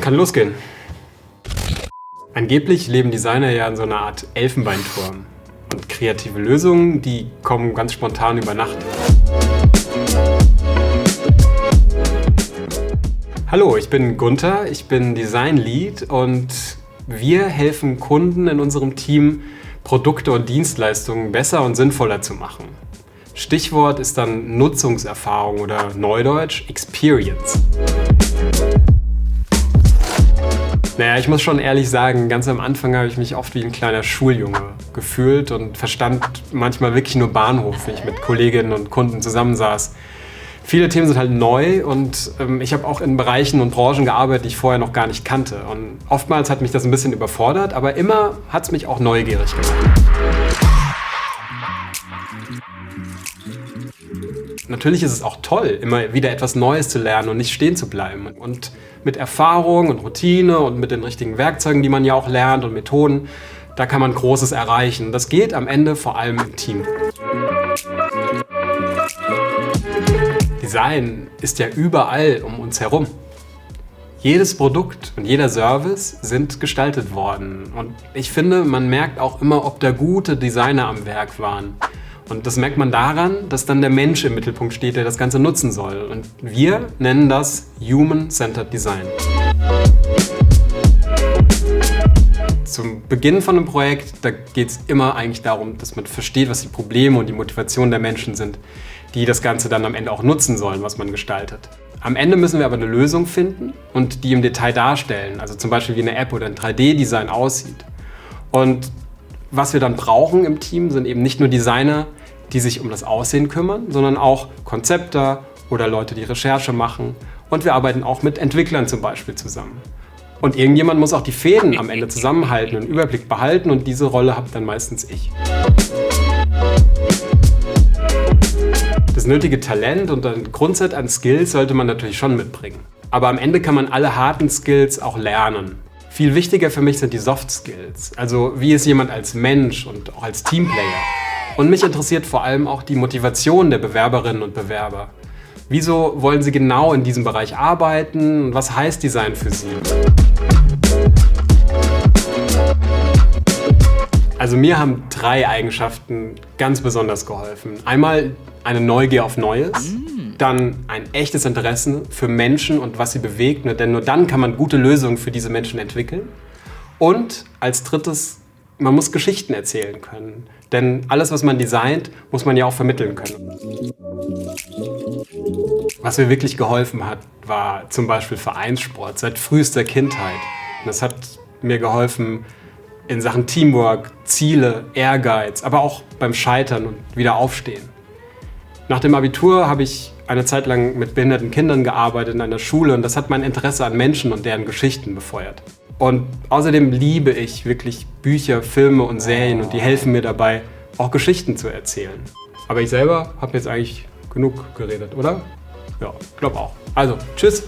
Kann losgehen. Angeblich leben Designer ja in so einer Art Elfenbeinturm. Und kreative Lösungen, die kommen ganz spontan über Nacht. Hallo, ich bin Gunther, ich bin Design Lead und wir helfen Kunden in unserem Team, Produkte und Dienstleistungen besser und sinnvoller zu machen. Stichwort ist dann Nutzungserfahrung oder Neudeutsch Experience. Naja, ich muss schon ehrlich sagen, ganz am Anfang habe ich mich oft wie ein kleiner Schuljunge gefühlt und verstand manchmal wirklich nur Bahnhof, wenn ich mit Kolleginnen und Kunden zusammensaß. Viele Themen sind halt neu und ich habe auch in Bereichen und Branchen gearbeitet, die ich vorher noch gar nicht kannte. Und oftmals hat mich das ein bisschen überfordert, aber immer hat es mich auch neugierig gemacht. Natürlich ist es auch toll, immer wieder etwas Neues zu lernen und nicht stehen zu bleiben. Und mit Erfahrung und Routine und mit den richtigen Werkzeugen, die man ja auch lernt und Methoden, da kann man Großes erreichen. Das geht am Ende vor allem im Team. Design ist ja überall um uns herum. Jedes Produkt und jeder Service sind gestaltet worden. Und ich finde, man merkt auch immer, ob da gute Designer am Werk waren. Und das merkt man daran, dass dann der Mensch im Mittelpunkt steht, der das Ganze nutzen soll. Und wir nennen das Human-Centered Design. Zum Beginn von einem Projekt, da geht es immer eigentlich darum, dass man versteht, was die Probleme und die Motivationen der Menschen sind, die das Ganze dann am Ende auch nutzen sollen, was man gestaltet. Am Ende müssen wir aber eine Lösung finden und die im Detail darstellen, also zum Beispiel wie eine App oder ein 3D-Design aussieht. Und was wir dann brauchen im Team, sind eben nicht nur Designer, die sich um das Aussehen kümmern, sondern auch Konzepter oder Leute, die Recherche machen. Und wir arbeiten auch mit Entwicklern zum Beispiel zusammen. Und irgendjemand muss auch die Fäden am Ende zusammenhalten und einen Überblick behalten und diese Rolle habe dann meistens ich. Das nötige Talent und ein Grundset an Skills sollte man natürlich schon mitbringen. Aber am Ende kann man alle harten Skills auch lernen. Viel wichtiger für mich sind die Soft Skills, also wie ist jemand als Mensch und auch als Teamplayer. Und mich interessiert vor allem auch die Motivation der Bewerberinnen und Bewerber. Wieso wollen sie genau in diesem Bereich arbeiten und was heißt Design für sie? Also mir haben 3 Eigenschaften ganz besonders geholfen. Einmal eine Neugier auf Neues, dann ein echtes Interesse für Menschen und was sie bewegt, denn nur dann kann man gute Lösungen für diese Menschen entwickeln. Und als drittes, man muss Geschichten erzählen können. Denn alles, was man designt, muss man ja auch vermitteln können. Was mir wirklich geholfen hat, war zum Beispiel Vereinssport seit frühester Kindheit. Das hat mir geholfen in Sachen Teamwork, Ziele, Ehrgeiz, aber auch beim Scheitern und wieder aufstehen. Nach dem Abitur habe ich eine Zeit lang mit behinderten Kindern gearbeitet in einer Schule und das hat mein Interesse an Menschen und deren Geschichten befeuert. Und außerdem liebe ich wirklich Bücher, Filme und Serien und die helfen mir dabei, auch Geschichten zu erzählen. Aber ich selber habe jetzt eigentlich genug geredet, oder? Ja, glaube auch. Also, tschüss!